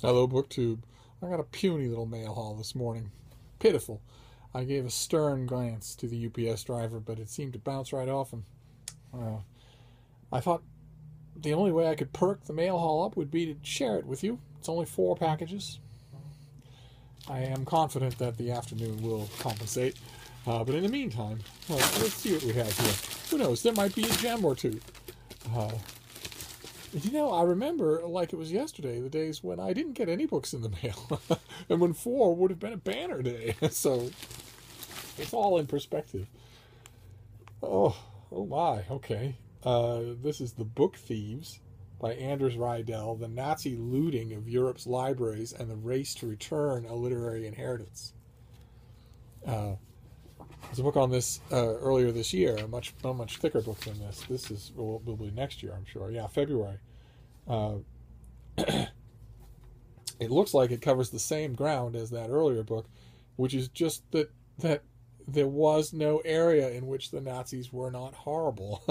Hello, BookTube. I got a puny little mail haul this morning. Pitiful. I gave a stern glance to the UPS driver, but it seemed to bounce right off him. Uh, I thought the only way I could perk the mail haul up would be to share it with you. It's only 4 packages. I am confident that the afternoon will compensate. But in the meantime, let's see what we have here. Who knows? There might be a gem or two. Uh, I remember, like it was yesterday, the days when I didn't get any books in the mail, and when 4 would have been a banner day. So it's all in perspective. Oh my. Okay. This is The Book Thieves by Anders Rydell, the Nazi looting of Europe's libraries and the race to return a literary inheritance. There's a book on this earlier this year, a much thicker book than this. This is will be next year, I'm sure. Yeah, February. Uh, it looks like it covers the same ground as that earlier book, which is just that there was no area in which the Nazis were not horrible,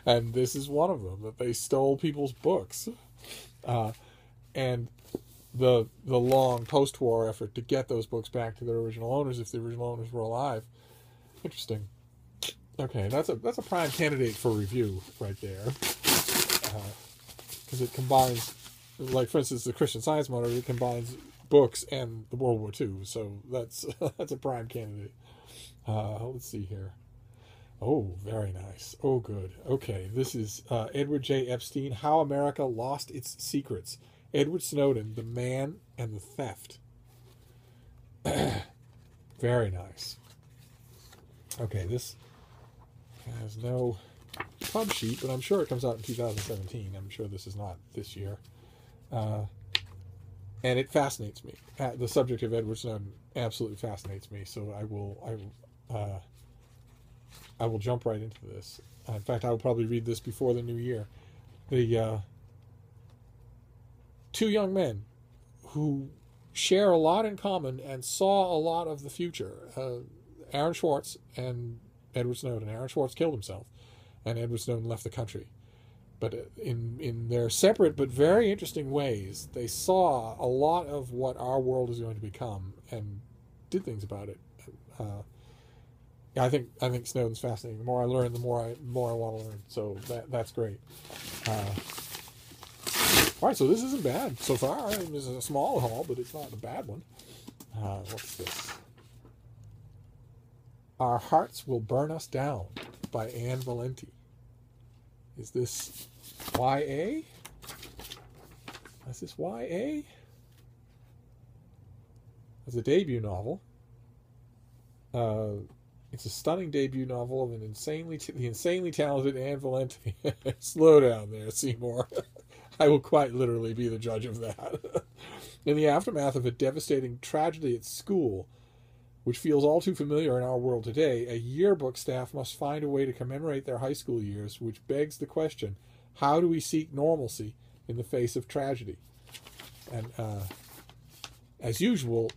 and this is one of them. That they stole people's books, and the long post-war effort to get those books back to their original owners if the original owners were alive. Interesting. Okay, that's a prime candidate for review right there, because it combines, like for instance, the Christian Science Monitor. It combines books and the World War II, so that's that's a prime candidate. Let's see here. Oh, very nice. Oh, good. Okay, this is Edward J. Epstein: How America Lost Its Secrets. Edward Snowden: The Man and the Theft. Very nice. Okay, this has no pub sheet, but I'm sure it comes out in 2017. I'm sure this is not this year. And it fascinates me. The subject of Edward Snowden absolutely fascinates me. So I will jump right into this. In fact, I will probably read this before the new year. The 2 young men who share a lot in common and saw a lot of the future. Aaron Swartz and Edward Snowden. Aaron Swartz killed himself, and Edward Snowden left the country. But in their separate but very interesting ways, they saw a lot of what our world is going to become and did things about it. I think Snowden's fascinating. The more I learn, the more I want to learn. So that's great. All right, so this isn't bad so far. I mean, this is a small haul, but it's not a bad one. What's this? Our Hearts Will Burn Us Down by Anne Valenti. Is this YA? Is this YA? It's a debut novel. It's a stunning debut novel of the insanely talented Anne Valenti. Slow down there, Seymour. I will quite literally be the judge of that. In the aftermath of a devastating tragedy at school, which feels all too familiar in our world today, a yearbook staff must find a way to commemorate their high school years, which begs the question, how do we seek normalcy in the face of tragedy? And as usual,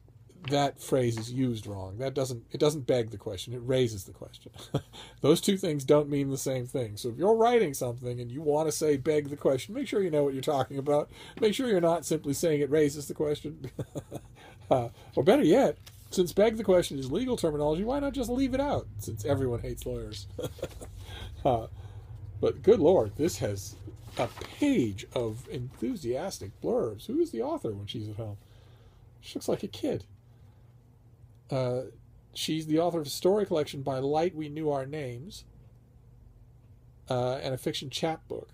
that phrase is used wrong. It doesn't beg the question, it raises the question. Those two things don't mean the same thing. So if you're writing something and you want to say beg the question, make sure you know what you're talking about. Make sure you're not simply saying it raises the question. Or better yet, since beg the question is legal terminology, why not just leave it out, since everyone hates lawyers? But good Lord, this has a page of enthusiastic blurbs. Who is the author when she's at home? She looks like a kid. She's the author of a story collection, By Light We Knew Our Names, and a fiction chapbook.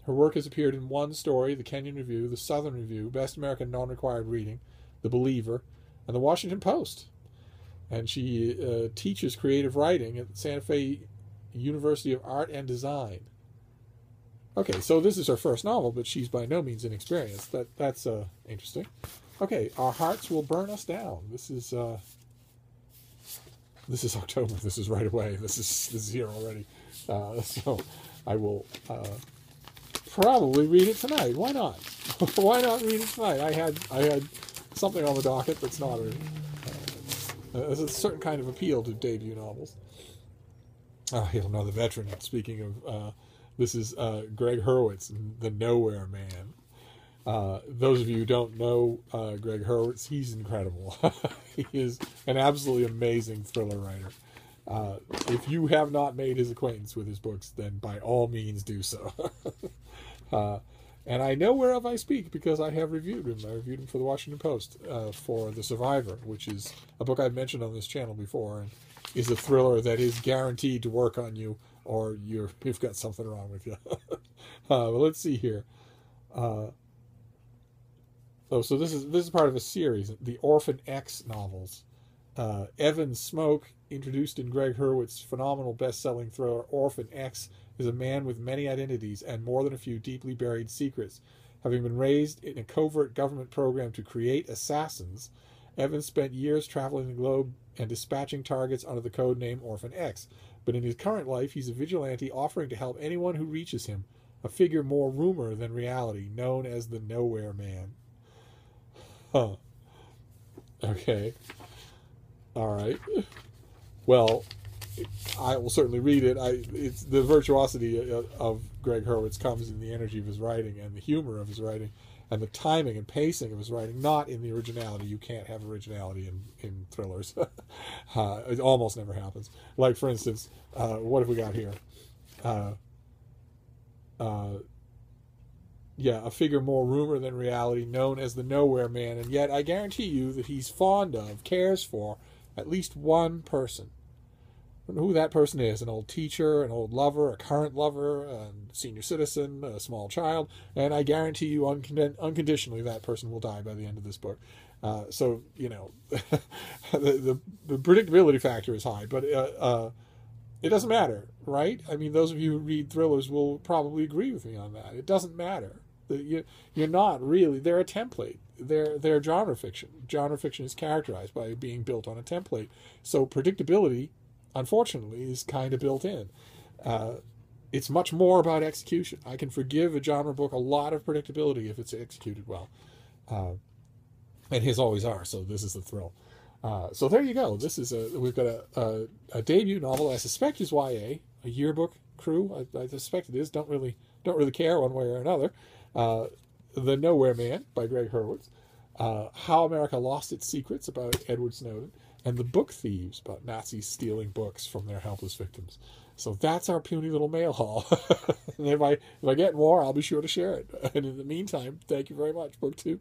Her work has appeared in One Story, the Kenyon Review, the Southern Review, Best American Non-Required Reading, The Believer, and the Washington Post. And she teaches creative writing at Santa Fe University of Art and Design. Okay, so this is her first novel, but she's by no means inexperienced. That's interesting. Okay, Our Hearts Will Burn Us Down. This is October. This is right away. This is here already. So I will probably read it tonight. Why not? Why not read it tonight? I had something on the docket that's not there's a certain kind of appeal to debut novels. Here's another veteran. Speaking of, this is Greg Hurwitz, The Nowhere Man. Those of you who don't know Greg Hurwitz, he's incredible. He is an absolutely amazing thriller writer. If you have not made his acquaintance with his books, then by all means do so. And I know whereof I speak because I have reviewed him. I reviewed him for the Washington Post for The Survivor, which is a book I've mentioned on this channel before, and is a thriller that is guaranteed to work on you, or you've got something wrong with you. But let's see here. So this is part of a series, the Orphan X novels. Evan Smoke, introduced in Greg Hurwitz's phenomenal best-selling thriller Orphan X, is a man with many identities and more than a few deeply buried secrets. Having been raised in a covert government program to create assassins, Evan spent years traveling the globe and dispatching targets under the code name Orphan X. But in his current life, he's a vigilante offering to help anyone who reaches him, a figure more rumor than reality, known as the Nowhere Man. Huh. Okay. All right. Well, I will certainly read it. It's the virtuosity of Greg Hurwitz comes in the energy of his writing and the humor of his writing and the timing and pacing of his writing, not in the originality. You can't have originality in thrillers. It almost never happens. Like, for instance, what have we got here? A figure more rumor than reality, known as the Nowhere Man, and yet I guarantee you that he's fond of, cares for, at least one person. I don't know who that person is, an old teacher, an old lover, a current lover, a senior citizen, a small child, and I guarantee you unconditionally that person will die by the end of this book. So, you know, the predictability factor is high, but it doesn't matter, right? I mean, those of you who read thrillers will probably agree with me on that. It doesn't matter. You're not really, they're a template. They're genre fiction. Genre fiction is characterized by being built on a template. So predictability, unfortunately, is kind of built in. It's much more about execution. I can forgive a genre book a lot of predictability if it's executed well. And his always are, so this is the thrill. So there you go. This is we've got a debut novel. I suspect is YA, a yearbook crew. I suspect it is. Don't really care one way or another. The Nowhere Man by Greg Hurwitz. How America Lost Its Secrets about Edward Snowden, and The Book Thieves about Nazis stealing books from their helpless victims. So that's our puny little mail haul. And if I get more, I'll be sure to share it. And in the meantime, thank you very much, BookTube.